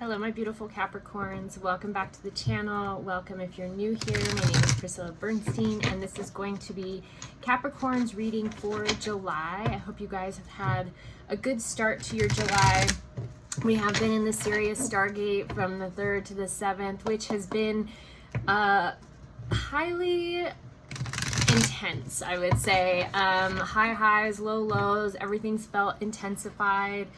Hello, my beautiful Capricorns. Welcome back to the channel. Welcome if you're new here. My name is Priscilla Bernstein, and this is going to be Capricorn's reading for July. I hope you guys have had a good start to your July. We have been in the series Stargate from the 3rd to the 7th, which has been highly intense, I would say. High highs, low lows, everything's felt intensified.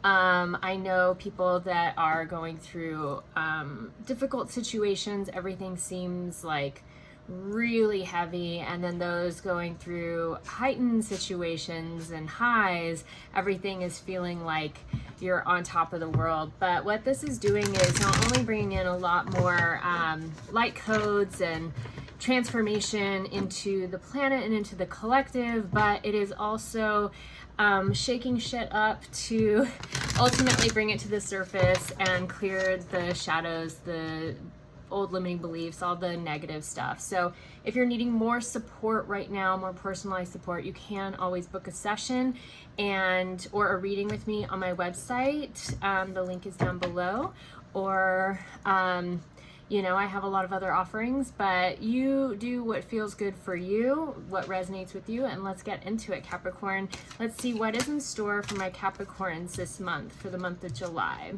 I know people that are going through difficult situations, everything seems like really heavy, and then those going through heightened situations and highs, everything is feeling like you're on top of the world. But what this is doing is not only bringing in a lot more light codes and transformation into the planet and into the collective, but it is also shaking shit up to ultimately bring it to the surface and clear the shadows, the old limiting beliefs, all the negative stuff. So if you're needing more support right now, more personalized support, you can always book a session or a reading with me on my website. The link is down below, or you know, I have a lot of other offerings, but you do what feels good for you, what resonates with you, and let's get into it, Capricorn. Let's see what is in store for my Capricorns this month, for the month of July.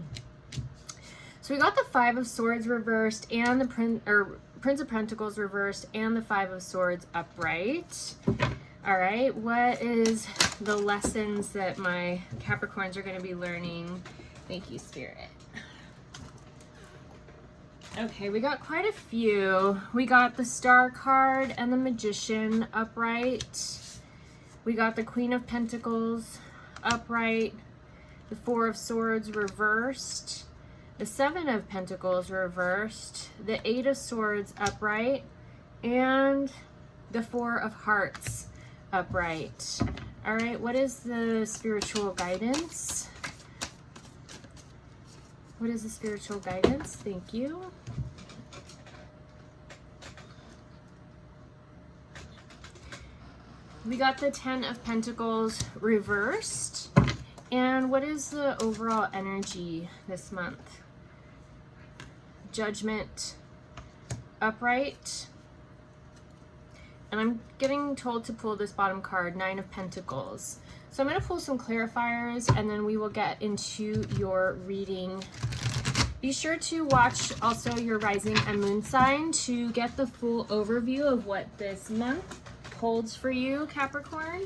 So we got the 5 of Swords reversed and the Prince of Pentacles reversed and the 5 of Swords upright. All right, what is the lessons that my Capricorns are going to be learning? Thank you, Spirit. Okay, we got quite a few. We got the Star card and the Magician upright. We got the Queen of Pentacles upright, the 4 of Swords reversed, the 7 of Pentacles reversed, the 8 of Swords upright, and the 4 of Hearts upright. All right, what is the spiritual guidance? What is the spiritual guidance? Thank you. We got the 10 of Pentacles reversed. And what is the overall energy this month? Judgment upright. And I'm getting told to pull this bottom card, 9 of Pentacles. So I'm going to pull some clarifiers and then we will get into your reading. Be sure to watch also your rising and moon sign to get the full overview of what this month holds for you, Capricorn.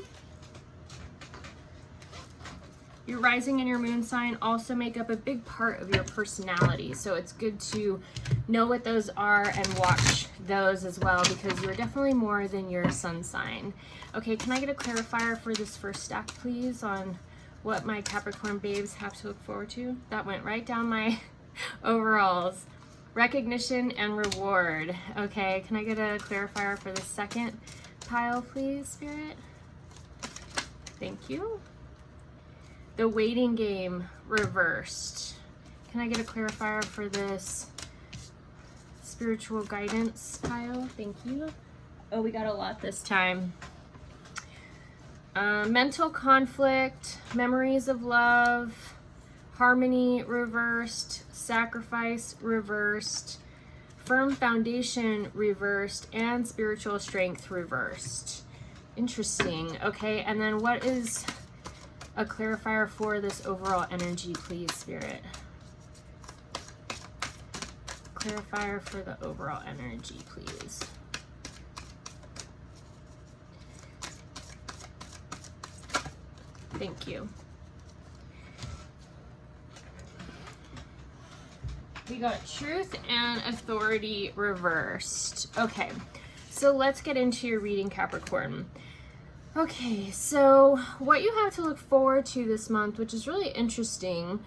Your rising and your moon sign also make up a big part of your personality, so it's good to know what those are and watch those as well, because you're definitely more than your sun sign. Okay, can I get a clarifier for this first stack, please, on what my Capricorn babes have to look forward to? That went right down my overalls. Recognition and reward. Okay, can I get a clarifier for the second pile, please, Spirit? Thank you. The waiting game reversed. Can I get a clarifier for this spiritual guidance pile? Thank you. Oh, we got a lot this time. Mental conflict, memories of love, harmony reversed, sacrifice reversed, firm foundation reversed, and spiritual strength reversed. Interesting. Okay, and then what is a clarifier for this overall energy, please, Spirit? Clarifier for the overall energy, please. Thank you. We got truth and authority reversed. Okay, so let's get into your reading, Capricorn. Okay, so what you have to look forward to this month, which is really interesting,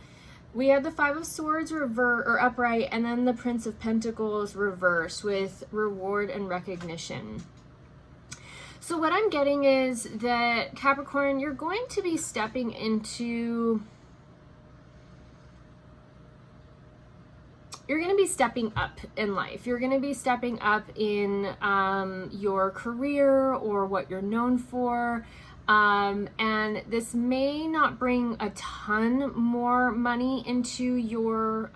we had the 5 of Swords upright, and then the Prince of Pentacles reversed with reward and recognition. So what I'm getting is that, Capricorn, you're going to be stepping into... You're going to be stepping up in life. You're going to be stepping up in your career or what you're known for. And this may not bring a ton more money into your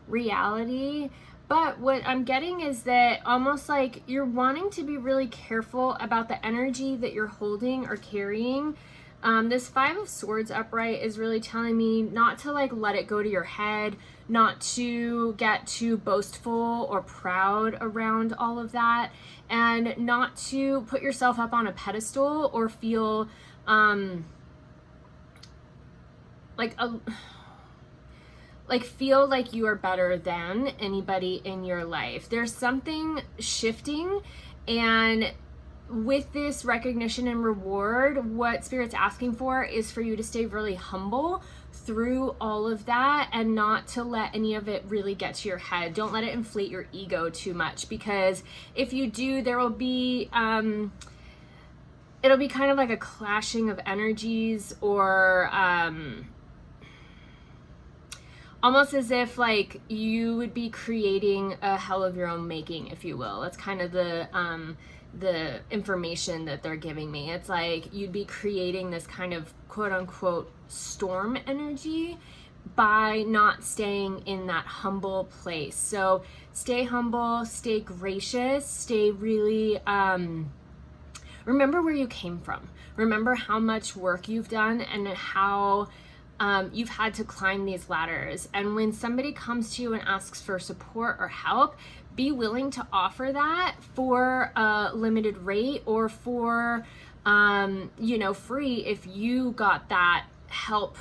reality, but what I'm getting is that almost like you're wanting to be really careful about the energy that you're holding or carrying. This Five of Swords upright is really telling me not to like let it go to your head, not to get too boastful or proud around all of that, and not to put yourself up on a pedestal or feel feel like you are better than anybody in your life. There's something shifting, and with this recognition and reward, what Spirit's asking for is for you to stay really humble through all of that and not to let any of it really get to your head. Don't let it inflate your ego too much, because if you do, there will be it'll be kind of like a clashing of energies, or almost as if like you would be creating a hell of your own making, if you will. That's kind of the information that they're giving me. It's like you'd be creating this kind of quote unquote storm energy by not staying in that humble place. So stay humble, stay gracious, stay really remember where you came from. Remember how much work you've done and how you've had to climb these ladders. And when somebody comes to you and asks for support or help, be willing to offer that for a limited rate, or for, free if you got that help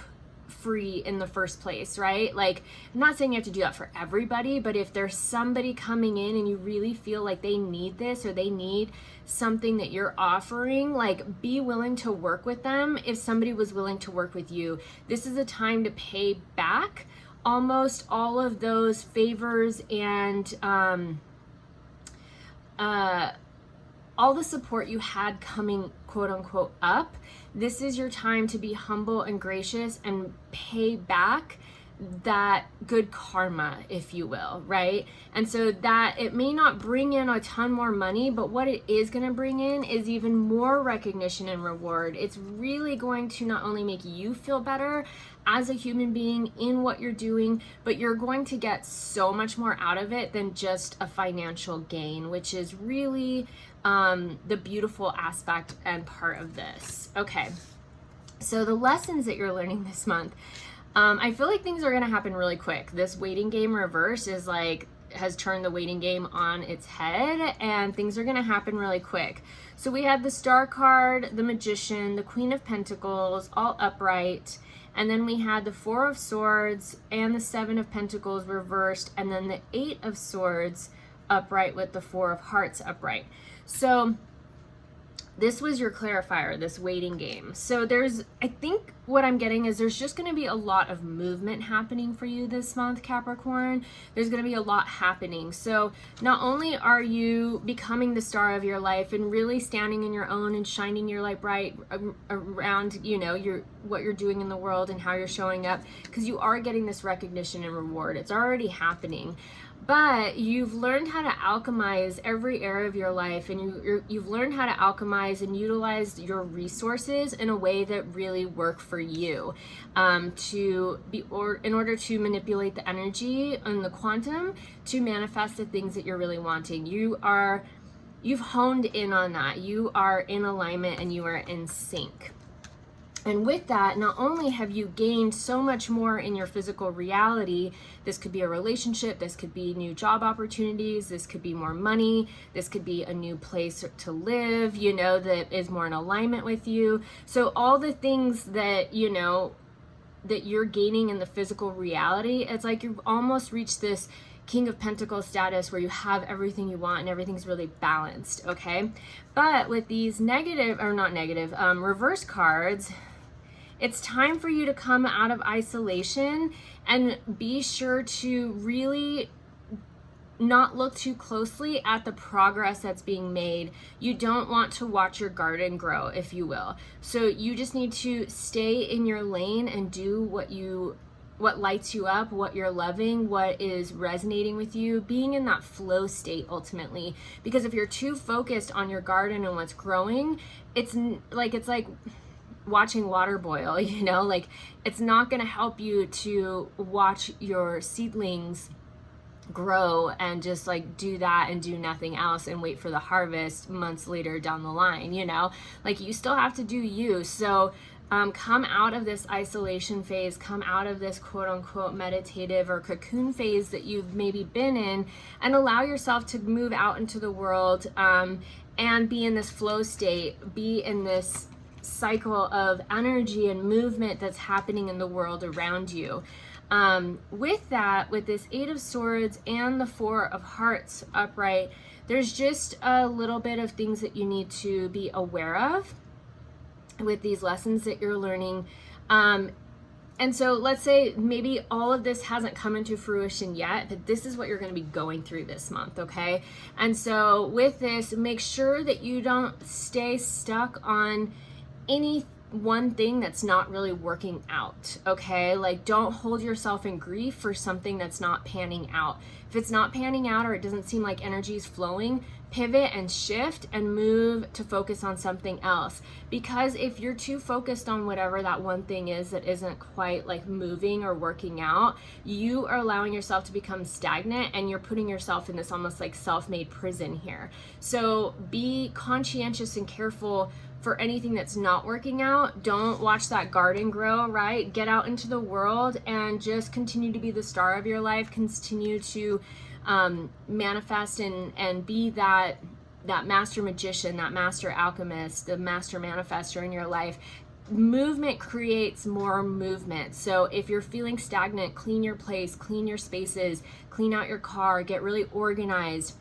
free in the first place, right? Like, I'm not saying you have to do that for everybody, but if there's somebody coming in and you really feel like they need this, or they need something that you're offering, like, be willing to work with them if somebody was willing to work with you. This is a time to pay back almost all of those favors and all the support you had coming quote unquote up. This is your time to be humble and gracious and pay back that good karma, if you will, right? And so that it may not bring in a ton more money, but what it is going to bring in is even more recognition and reward. It's really going to not only make you feel better as a human being in what you're doing, but you're going to get so much more out of it than just a financial gain, which is really the beautiful aspect and part of this. Okay, so the lessons that you're learning this month, I feel like things are going to happen really quick. This waiting game reverse is like, has turned the waiting game on its head, and things are going to happen really quick. So we had the Star card, the Magician, the Queen of Pentacles, all upright, and then we had the Four of Swords and the Seven of Pentacles reversed, and then the Eight of Swords upright with the Four of Hearts upright. So this was your clarifier, this waiting game. So I think what I'm getting is there's just going to be a lot of movement happening for you this month, Capricorn. There's going to be a lot happening. So not only are you becoming the star of your life and really standing in your own and shining your light bright around, what you're doing in the world and how you're showing up, because you are getting this recognition and reward. It's already happening. But you've learned how to alchemize every area of your life, and you've learned how to alchemize and utilize your resources in a way that really work for you, in order to manipulate the energy and the quantum to manifest the things that you're really wanting. You've honed in on that. You are in alignment and you are in sync. And with that, not only have you gained so much more in your physical reality, this could be a relationship, this could be new job opportunities, this could be more money, this could be a new place to live, that is more in alignment with you. So all the things that, that you're gaining in the physical reality, it's like you've almost reached this King of Pentacles status where you have everything you want and everything's really balanced, okay? But with these reverse cards, it's time for you to come out of isolation and be sure to really not look too closely at the progress that's being made. You don't want to watch your garden grow, if you will. So you just need to stay in your lane and do what you what lights you up, what you're loving, what is resonating with you, being in that flow state ultimately. Because if you're too focused on your garden and what's growing, it's like watching water boil, you know, like it's not going to help you to watch your seedlings grow and just like do that and do nothing else and wait for the harvest months later down the line, you know, like you still have to do you. So come out of this isolation phase, come out of this quote unquote meditative or cocoon phase that you've maybe been in, and allow yourself to move out into the world and be in this flow state, be in this cycle of energy and movement that's happening in the world around you. With that, with this 8 of Swords and the 4 of Hearts upright, there's just a little bit of things that you need to be aware of with these lessons that you're learning. And so let's say maybe all of this hasn't come into fruition yet, but this is what you're going to be going through this month, okay? And so with this, make sure that you don't stay stuck on any one thing that's not really working out, okay? Like, don't hold yourself in grief for something that's not panning out. If it's not panning out or it doesn't seem like energy is flowing, pivot and shift and move to focus on something else. Because if you're too focused on whatever that one thing is that isn't quite like moving or working out, you are allowing yourself to become stagnant, and you're putting yourself in this almost like self-made prison here. So be conscientious and careful for anything that's not working out. Don't watch that garden grow, right? Get out into the world and just continue to be the star of your life. Continue to manifest and be that master magician, that master alchemist, the master manifestor in your life. Movement creates more movement. So if you're feeling stagnant, clean your place, clean your spaces, clean out your car, get really organized.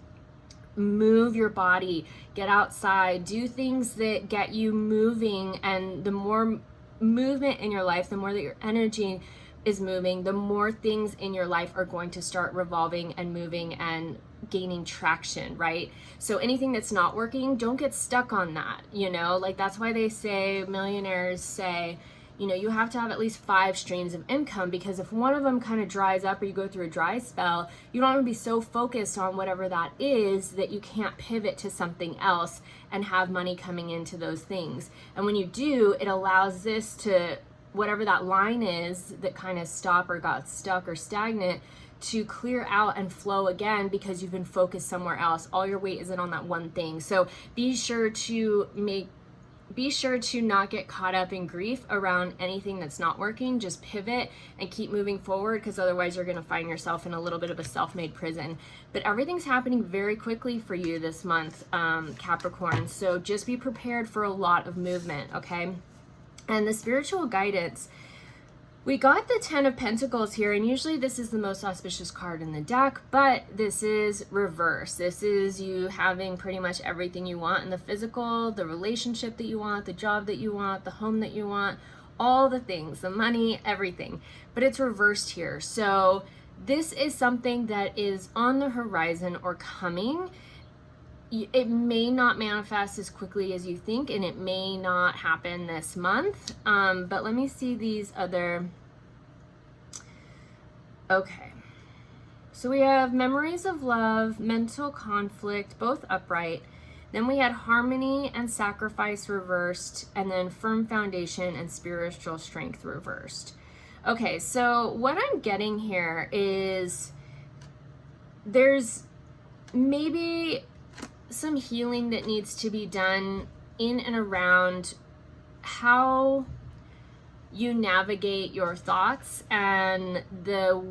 Move your body, get outside, do things that get you moving. And the more movement in your life, the more that your energy is moving, the more things in your life are going to start revolving and moving and gaining traction, right? So anything that's not working, don't get stuck on that, you know? Like, that's why they say, millionaires say, you know, you have to have at least 5 streams of income, because if one of them kind of dries up or you go through a dry spell, you don't want to be so focused on whatever that is that you can't pivot to something else and have money coming into those things. And when you do, it allows this to, whatever that line is that kind of stopped or got stuck or stagnant, to clear out and flow again, because you've been focused somewhere else. All your weight isn't on that one thing. So be sure to not get caught up in grief around anything that's not working. Just pivot and keep moving forward, because otherwise you're going to find yourself in a little bit of a self-made prison. But everything's happening very quickly for you this month, Capricorn. So just be prepared for a lot of movement, okay? And the spiritual guidance, we got the 10 of Pentacles here, and usually this is the most auspicious card in the deck, but this is reverse. This is you having pretty much everything you want in the physical, the relationship that you want, the job that you want, the home that you want, all the things, the money, everything. But it's reversed here. So this is something that is on the horizon or coming. It may not manifest as quickly as you think, and it may not happen this month. But let me see these other. Okay. So we have memories of love, mental conflict, both upright. Then we had harmony and sacrifice reversed, and then firm foundation and spiritual strength reversed. Okay, so what I'm getting here is there's maybe some healing that needs to be done in and around how you navigate your thoughts and the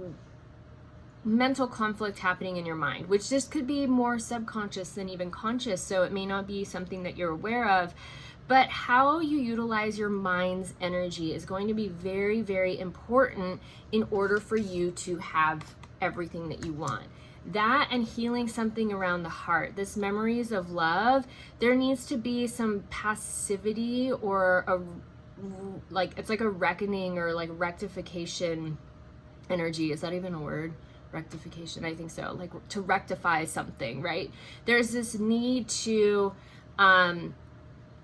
mental conflict happening in your mind, which this could be more subconscious than even conscious, so it may not be something that you're aware of. But how you utilize your mind's energy is going to be very, very important in order for you to have everything that you want. That and healing something around the heart. This memories of love, there needs to be some passivity or it's like a reckoning or like rectification energy. Is that even a word? Rectification, I think so. Like to rectify something, right? There's this need to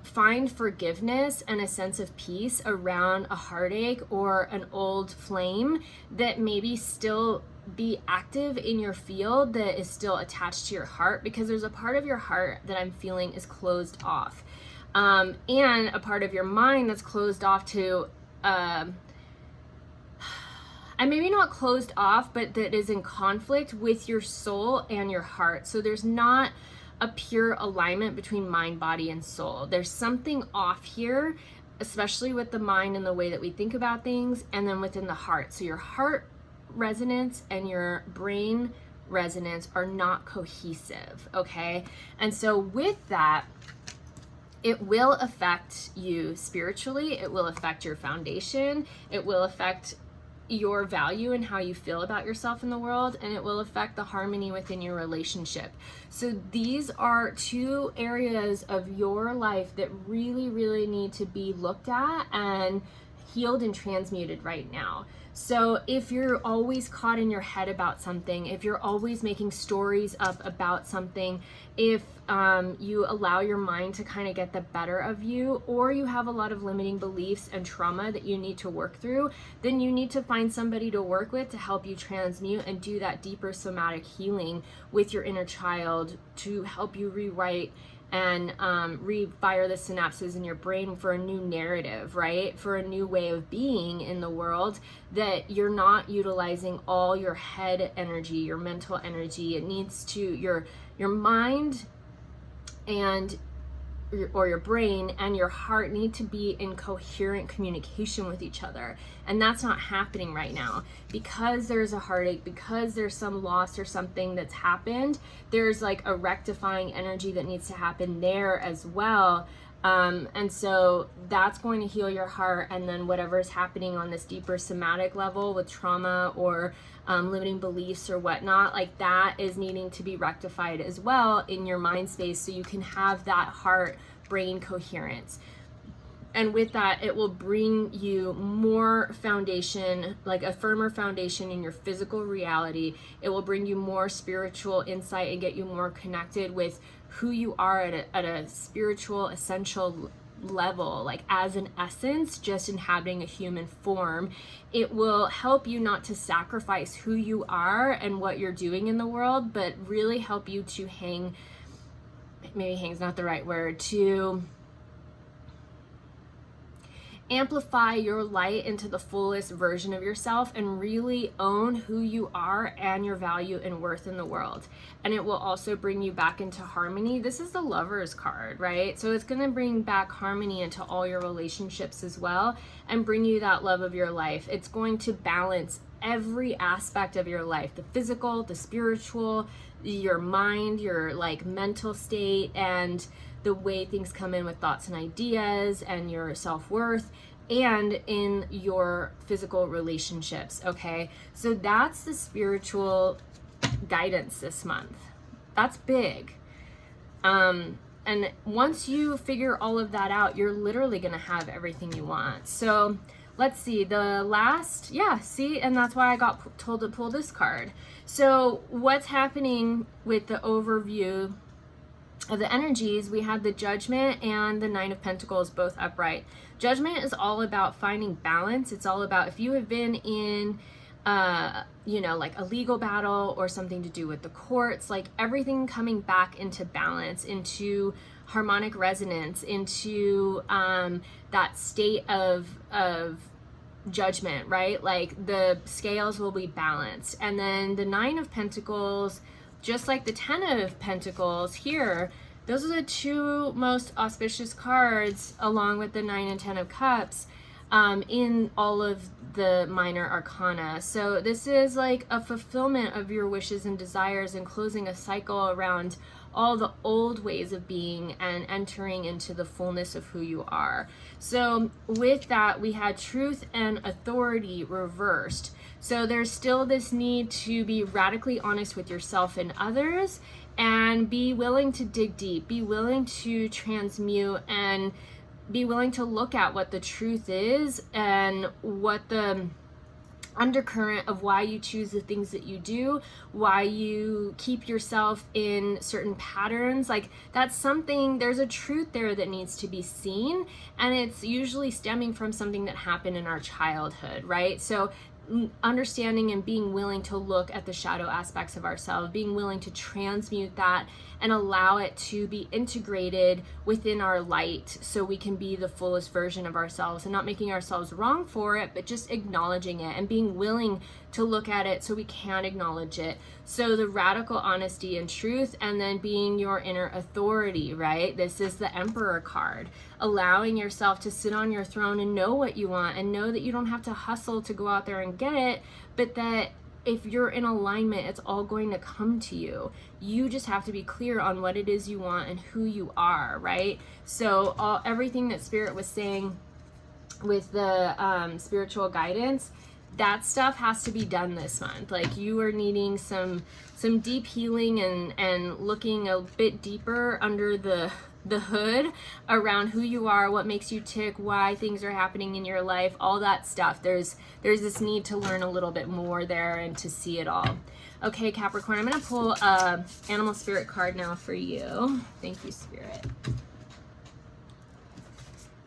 find forgiveness and a sense of peace around a heartache or an old flame that maybe still be active in your field that is still attached to your heart, because there's a part of your heart that I'm feeling is closed off, and a part of your mind that's closed off to and maybe not closed off, but that is in conflict with your soul and your heart. So there's not a pure alignment between mind, body, and soul. There's something off here, especially with the mind and the way that we think about things, and then within the heart. So your heart resonance and your brain resonance are not cohesive, okay? And so with that, it will affect you spiritually, it will affect your foundation, it will affect your value and how you feel about yourself in the world, and it will affect the harmony within your relationship. So these are two areas of your life that really, really need to be looked at and healed and transmuted right now. So if you're always caught in your head about something, if you're always making stories up about something, if you allow your mind to kind of get the better of you, or you have a lot of limiting beliefs and trauma that you need to work through, then you need to find somebody to work with to help you transmute and do that deeper somatic healing with your inner child to help you rewrite and refire the synapses in your brain for a new narrative, right? For a new way of being in the world, that you're not utilizing all your head energy, your mental energy. It needs to, your mind and or your brain and your heart need to be in coherent communication with each other. And that's not happening right now because there's a heartache, because there's some loss or something that's happened. There's like a rectifying energy that needs to happen there as well. And so that's going to heal your heart, and then whatever is happening on this deeper somatic level with trauma or limiting beliefs or whatnot, like that is needing to be rectified as well in your mind space, so you can have that heart brain coherence. And with that, it will bring you more foundation, like a firmer foundation in your physical reality. It will bring you more spiritual insight and get you more connected with who you are at a spiritual essential level, like as an essence, just inhabiting a human form. It will help you not to sacrifice who you are and what you're doing in the world, but really help you to maybe hang's not the right word, to amplify your light into the fullest version of yourself and really own who you are and your value and worth in the world. And it will also bring you back into harmony. This is the Lover's card, right? So it's going to bring back harmony into all your relationships as well and bring you that love of your life. It's going to balance every aspect of your life, the physical, the spiritual, your mind, your like mental state, and the way things come in with thoughts and ideas and your self-worth, and in your physical relationships, okay? So that's the spiritual guidance this month. That's big. And once you figure all of that out, you're literally gonna have everything you want. So let's see, the last, and that's why I got told to pull this card. So what's happening with the overview of the energies? We had the Judgment and the Nine of Pentacles both upright. Judgment is all about finding balance. It's all about if you have been in like a legal battle or something to do with the courts, like everything coming back into balance, into harmonic resonance, into that state of judgment, right? Like the scales will be balanced. And then the Nine of Pentacles, just like the Ten of Pentacles here, those are the two most auspicious cards, along with the Nine and Ten of Cups, in all of the minor arcana. So this is like a fulfillment of your wishes and desires and closing a cycle around all the old ways of being and entering into the fullness of who you are. So with that, we had truth and authority reversed. So there's still this need to be radically honest with yourself and others, and be willing to dig deep, be willing to transmute, and be willing to look at what the truth is and what the undercurrent of why you choose the things that you do, why you keep yourself in certain patterns. Like, that's something, there's a truth there that needs to be seen, and it's usually stemming from something that happened in our childhood, right? So understanding and being willing to look at the shadow aspects of ourselves, being willing to transmute that and allow it to be integrated within our light so we can be the fullest version of ourselves, and not making ourselves wrong for it, but just acknowledging it and being willing to look at it so we can acknowledge it. So the radical honesty and truth, and then being your inner authority, right? This is the Emperor card, allowing yourself to sit on your throne and know what you want, and know that you don't have to hustle to go out there and get it, but that if you're in alignment, it's all going to come to you. You just have to be clear on what it is you want and who you are, right? So everything that Spirit was saying with the spiritual guidance, that stuff has to be done this month. Like, you are needing some deep healing and looking a bit deeper under the hood around who you are, what makes you tick, why things are happening in your life, all that stuff. There's this need to learn a little bit more there and to see it all. Okay, Capricorn, I'm going to pull a animal spirit card now for you. Thank you, Spirit.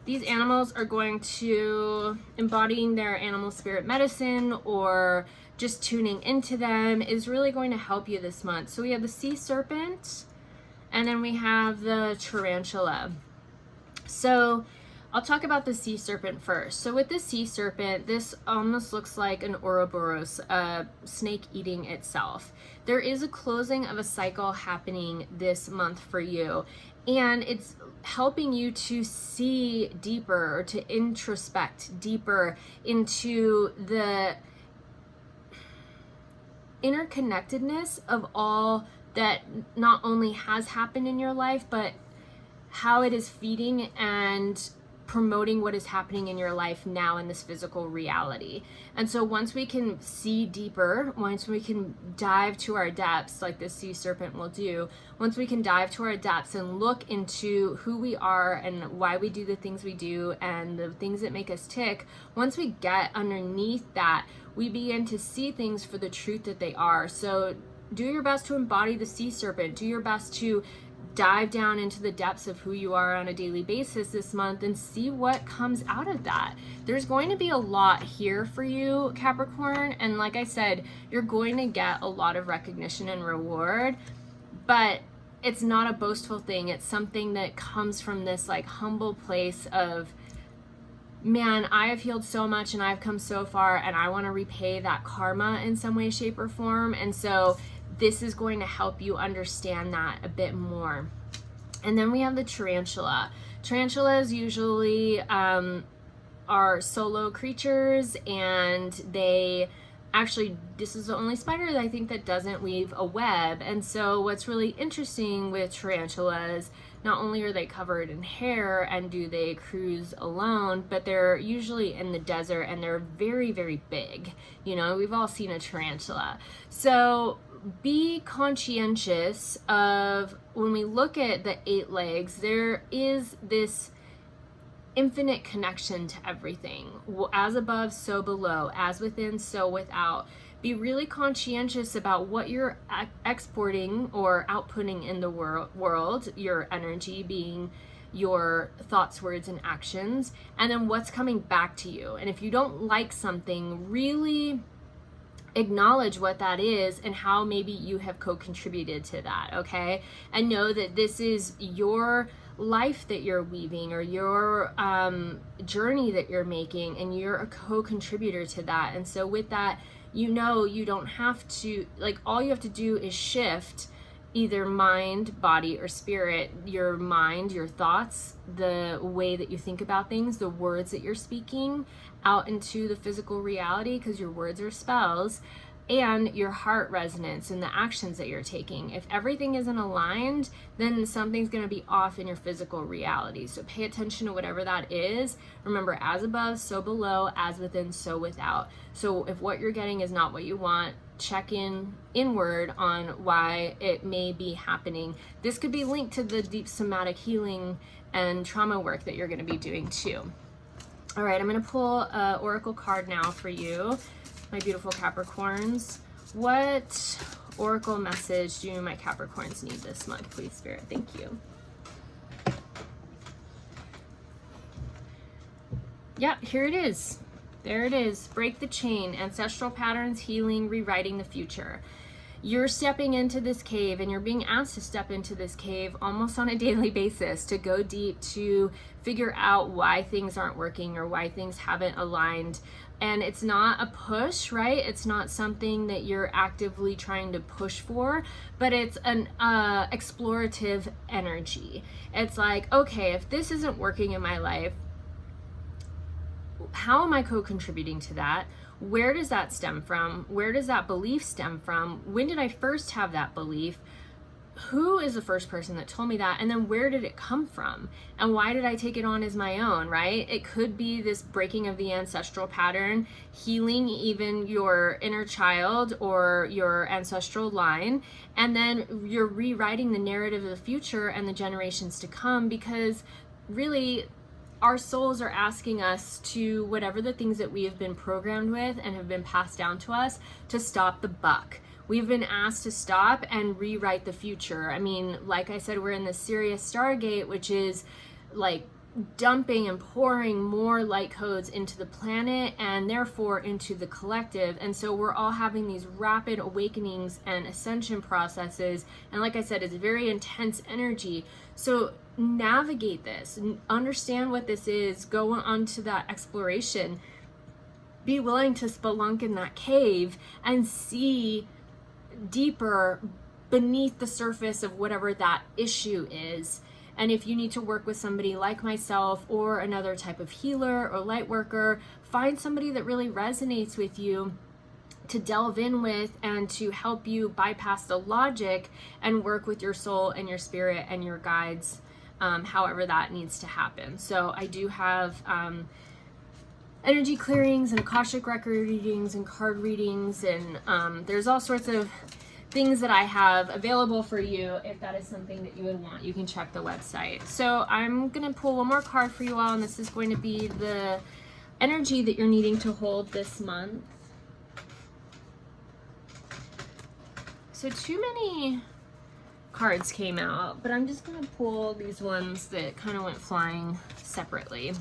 These animals are going to, embodying their animal spirit medicine or just tuning into them is really going to help you this month. So we have the sea serpent, and then we have the tarantula. So I'll talk about the sea serpent first. So with the sea serpent, this almost looks like an Ouroboros, a snake eating itself. There is a closing of a cycle happening this month for you, and it's helping you to see deeper, or to introspect deeper into the interconnectedness of all that not only has happened in your life, but how it is feeding and promoting what is happening in your life now in this physical reality. And so once we can see deeper, once we can dive to our depths, like the sea serpent will do, once we can dive to our depths and look into who we are and why we do the things we do and the things that make us tick, once we get underneath that, we begin to see things for the truth that they are. So do your best to embody the sea serpent. Do your best to dive down into the depths of who you are on a daily basis this month and see what comes out of that. There's going to be a lot here for you, Capricorn, and like I said, you're going to get a lot of recognition and reward, but it's not a boastful thing. It's something that comes from this like humble place of, man, I have healed so much and I've come so far, and I want to repay that karma in some way, shape, or form. And so this is going to help you understand that a bit more. And then we have the tarantula. Tarantulas usually are solo creatures, and they actually, this is the only spider that I think that doesn't weave a web. And so what's really interesting with tarantulas, not only are they covered in hair and do they cruise alone, but they're usually in the desert and they're very, very big. You know, we've all seen a tarantula. So be conscientious of, when we look at the 8 legs, there is this infinite connection to everything. As above, so below. As within, so without. Be really conscientious about what you're exporting or outputting in the world, your energy being your thoughts, words, and actions, and then what's coming back to you. And if you don't like something, really acknowledge what that is and how maybe you have co-contributed to that, okay? And know that this is your life that you're weaving, or your journey that you're making, and you're a co-contributor to that. And so with that, you know, you don't have to, like, all you have to do is shift either mind, body, or spirit, your mind, your thoughts, the way that you think about things, the words that you're speaking out into the physical reality, because your words are spells, and your heart resonance and the actions that you're taking. If everything isn't aligned, then something's going to be off in your physical reality. So pay attention to whatever that is. Remember, as above, so below, as within, so without. So if what you're getting is not what you want, check inward on why it may be happening. This could be linked to the deep somatic healing and trauma work that you're going to be doing too. All right, I'm going to pull an oracle card now for you. my beautiful Capricorns. What oracle message do my Capricorns need this month, please, Spirit? Thank you. Yeah, here it is. There it is. Break the chain. Ancestral patterns, healing, rewriting the future. You're stepping into this cave, and you're being asked to step into this cave almost on a daily basis, to go deep, to figure out why things aren't working or why things haven't aligned. And it's not a push, right? It's not something that you're actively trying to push for, but it's an explorative energy. It's like, okay, if this isn't working in my life, how am I co-contributing to that? Where does that stem from? Where does that belief stem from? When did I first have that belief? Who is the first person that told me that? And then where did it come from? And why did I take it on as my own, right? It could be this breaking of the ancestral pattern, healing even your inner child or your ancestral line, and then you're rewriting the narrative of the future and the generations to come, because really our souls are asking us to, whatever the things that we have been programmed with and have been passed down to us, to stop the buck. We've been asked to stop and rewrite the future. I mean, like I said, we're in the Sirius Stargate, which is like dumping and pouring more light codes into the planet and therefore into the collective. And so we're all having these rapid awakenings and ascension processes. And like I said, it's very intense energy. So navigate this, understand what this is, go on to that exploration, be willing to spelunk in that cave and see deeper beneath the surface of whatever that issue is. And if you need to work with somebody like myself or another type of healer or light worker, find somebody that really resonates with you to delve in with and to help you bypass the logic and work with your soul and your spirit and your guides, however that needs to happen. So I do have energy clearings and Akashic record readings and card readings, and there's all sorts of things that I have available for you. If that is something that you would want, you can check the website. So I'm gonna pull one more card for you all, and this is going to be the energy that you're needing to hold this month. So too many cards came out, but I'm just gonna pull these ones that kind of went flying separately,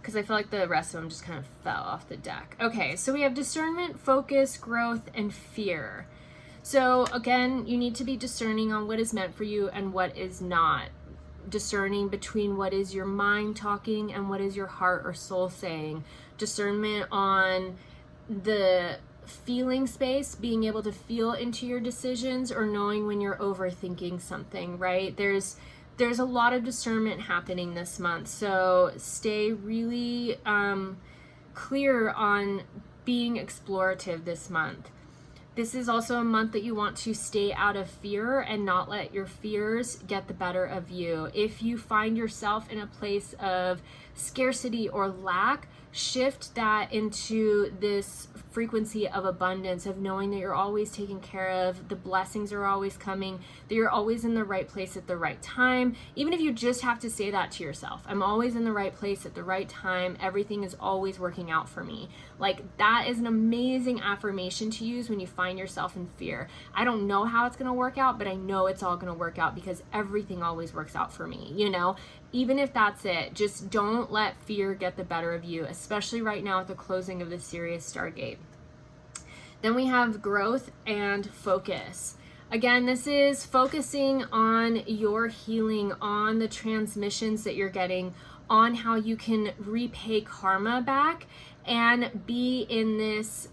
because I feel like the rest of them just kind of fell off the deck. Okay, so we have discernment, focus, growth, and fear. So again, you need to be discerning on what is meant for you and what is not. Discerning between what is your mind talking and what is your heart or soul saying. Discernment on the feeling space, being able to feel into your decisions, or knowing when you're overthinking something, right? There's a lot of discernment happening this month, so stay really clear on being explorative this month. This is also a month that you want to stay out of fear and not let your fears get the better of you. If you find yourself in a place of scarcity or lack, shift that into this frequency of abundance, of knowing that you're always taken care of, the blessings are always coming, that you're always in the right place at the right time. Even if you just have to say that to yourself, I'm always in the right place at the right time, everything is always working out for me. Like, that is an amazing affirmation to use when you find yourself in fear. I don't know how it's going to work out, but I know it's all going to work out because everything always works out for me, you know? Even if that's it, just don't let fear get the better of you, especially right now at the closing of the Sirius Stargate. Then we have growth and focus. Again, this is focusing on your healing, on the transmissions that you're getting, on how you can repay karma back and be in this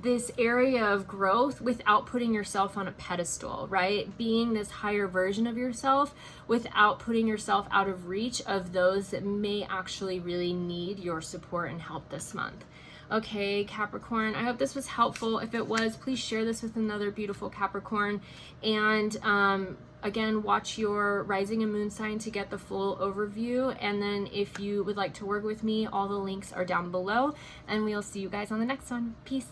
this area of growth without putting yourself on a pedestal, right? Being this higher version of yourself without putting yourself out of reach of those that may actually really need your support and help this month. Okay, Capricorn, I hope this was helpful. If it was, please share this with another beautiful Capricorn. And again, watch your rising and moon sign to get the full overview. And then if you would like to work with me, all the links are down below. And we'll see you guys on the next one. Peace.